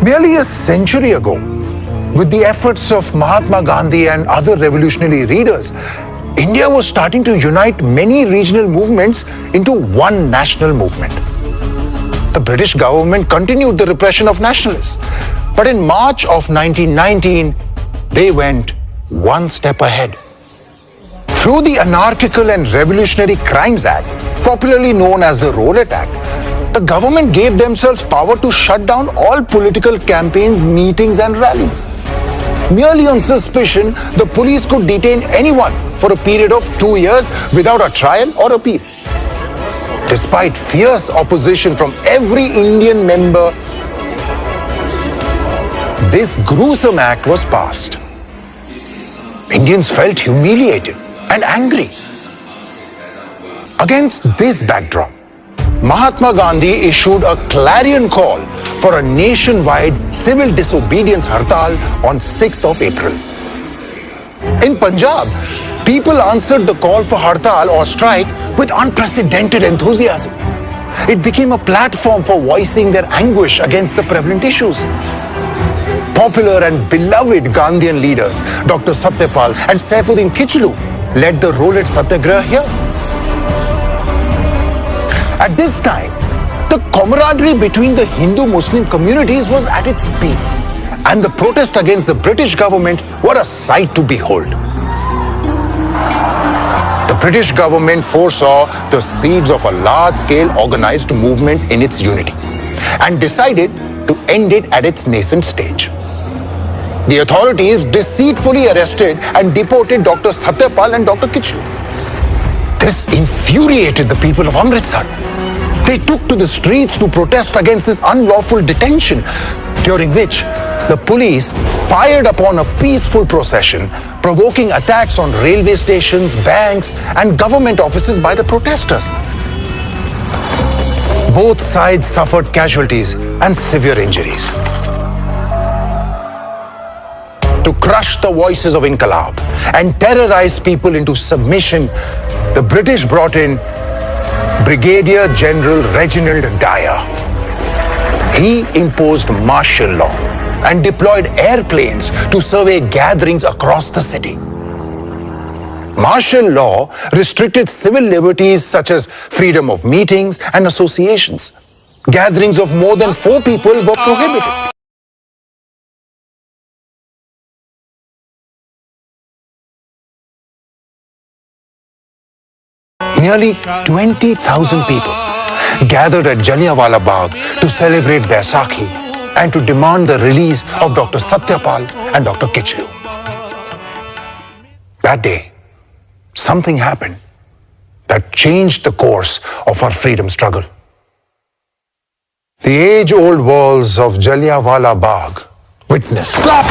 Nearly a century ago, with the efforts of Mahatma Gandhi and other revolutionary leaders, India was starting to unite many regional movements into one national movement. The British government continued the repression of nationalists, but in March of 1919, they went one step ahead. Through the Anarchical and Revolutionary Crimes Act, popularly known as the Rowlatt Act, the government gave themselves power to shut down all political campaigns, meetings and rallies. Merely on suspicion, the police could detain anyone for a period of 2 years without a trial or appeal. Despite fierce opposition from every Indian member, this gruesome act was passed. Indians felt humiliated and angry. Against this backdrop, Mahatma Gandhi issued a clarion call for a nationwide civil disobedience hartal on 6th of April. In Punjab, people answered the call for hartal or strike with unprecedented enthusiasm. It became a platform for voicing their anguish against the prevalent issues. Popular and beloved Gandhian leaders, Dr. Satyapal and Saifuddin Kichlu, led the Rowlatt Satyagraha here. At this time, the camaraderie between the Hindu-Muslim communities was at its peak, and the protests against the British government were a sight to behold. The British government foresaw the seeds of a large-scale organized movement in its unity and decided to end it at its nascent stage. The authorities deceitfully arrested and deported Dr. Satyapal and Dr. Kichlu. This infuriated the people of Amritsar. They took to the streets to protest against this unlawful detention, during which the police fired upon a peaceful procession, provoking attacks on railway stations, banks, and government offices by the protesters. Both sides suffered casualties and severe injuries. To crush the voices of Inqilab and terrorize people into submission, the British brought in Brigadier General Reginald Dyer. He imposed martial law and deployed airplanes to survey gatherings across the city. Martial law restricted civil liberties such as freedom of meetings and associations. Gatherings of more than 4 people were prohibited. Nearly 20,000 people gathered at Jalyawala Bagh to celebrate Baisakhi and to demand the release of Dr. Satyapal and Dr. Kichlu. That day, something happened that changed the course of our freedom struggle. The age-old walls of Jalyawala Bagh witnessed. Stop!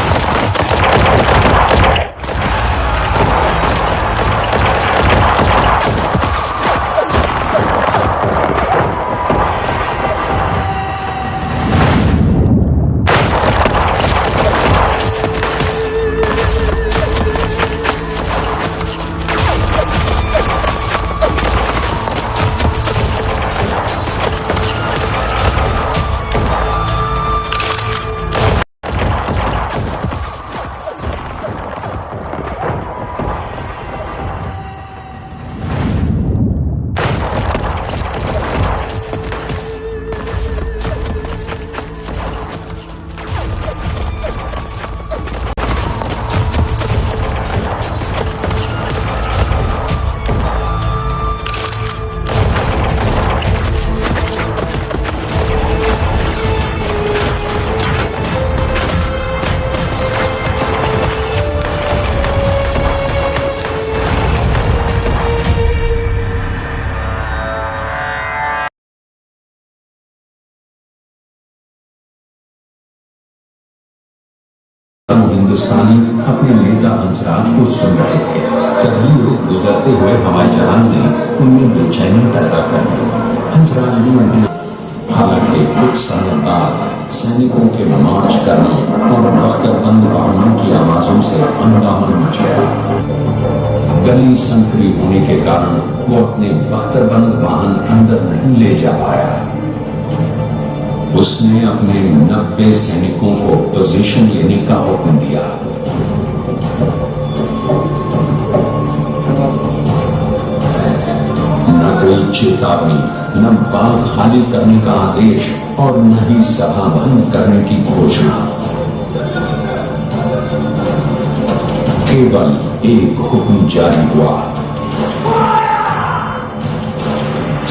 हिंदुस्तानी अपने नेता अंसराज को सुन रहे थे। कभी एक गुजरते हुए हवाई जहाज ने उनमें बेचैनी पैदा कर दी। हालांकि कुछ समय बाद सैनिकों के मार्च करने और बख्तरबंद वाहनों की आवाजों से हंगामा मच गया। गली संकरी होने के कारण वो अपने बख्तरबंद वाहन अंदर नहीं ले जा पाया। उसने अपने 90 सैनिकों को पोजीशन लेने का हुक्म दिया। न कोई चेतावनी, न बाग खाली करने का आदेश और न ही सभा भंग करने की घोषणा। केवल एक हुक्म जारी हुआ।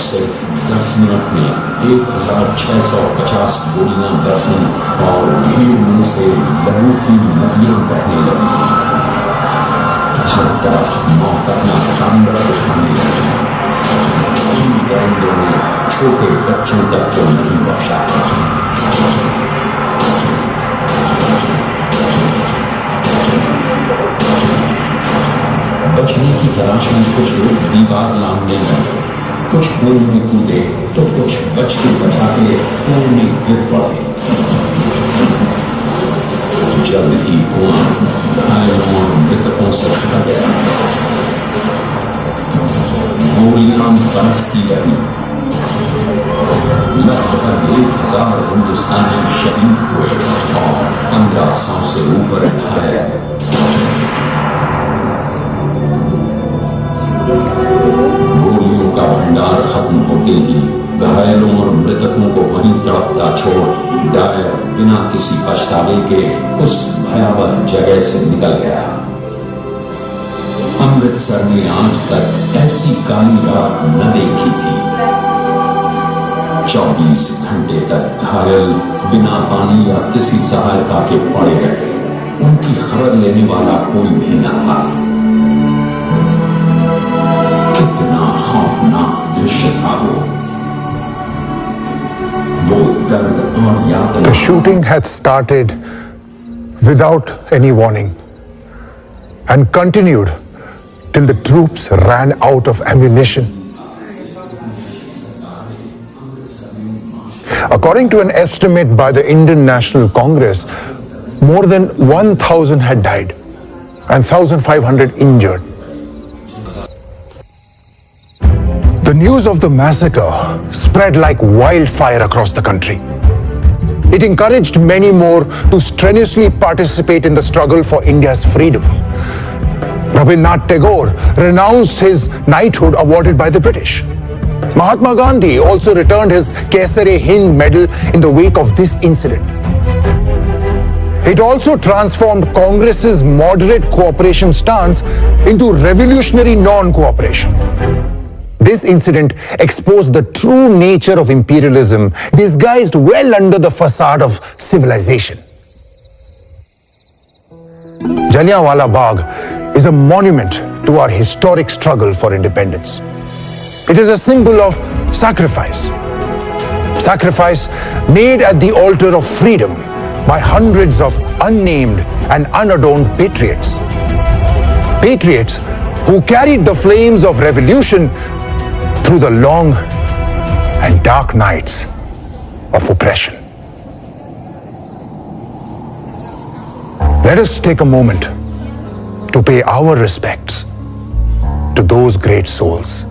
सिर्फ 10 मिनट में 1650 गोलियां बरसीं और भीड़ में से लहू की नदियां बहने लगी। हर तरफ मौत अपना कांबड़ा उठाने लगी। गैंगों ने छोटे बच्चों तक को नहीं बख्शा। बचने की तलाश में कुछ लोग दीवार लांघने लगे, कुछ कुएं में कूदे तो कुछ बचते बचाते कुएं में गिर पड़े। जल्द ही कुआं घायलों और मृतकों से भर गया। गोलियां बरसती रही। लगभग 1000 हिंदुस्तानी शहीद हुए और 1500 से ऊपर घायल। गोलियों का भंडार खत्म होते ही घायलों और मृतकों को वहीं तड़पता छोड़ डायर बिना किसी पछतावे के उस भयावह जगह से निकल गया। अमृतसर ने आज तक ऐसी काली रात न देखी थी। 24 घंटे तक घायल बिना पानी या किसी सहायता के पड़े रहे। उनकी खबर लेने वाला कोई भी न था। कितना खौफनाक दृश्य था वो दर्द और यातना। The shooting had started without any warning and continued till the troops ran out of ammunition. According to an estimate by the Indian National Congress, more than 1,000 had died and 1,500 injured. The news of the massacre spread like wildfire across the country. It encouraged many more to strenuously participate in the struggle for India's freedom. Rabindranath Tagore renounced his knighthood awarded by the British. Mahatma Gandhi also returned his Kaisar-e-Hind medal in the wake of this incident. It also transformed Congress's moderate cooperation stance into revolutionary non-cooperation. This incident exposed the true nature of imperialism, disguised well under the facade of civilization. Jalyawala Bagh is a monument to our historic struggle for independence. It is a symbol of sacrifice. Sacrifice made at the altar of freedom by hundreds of unnamed and unadorned patriots. Patriots who carried the flames of revolution through the long and dark nights of oppression. Let us take a moment to pay our respects to those great souls.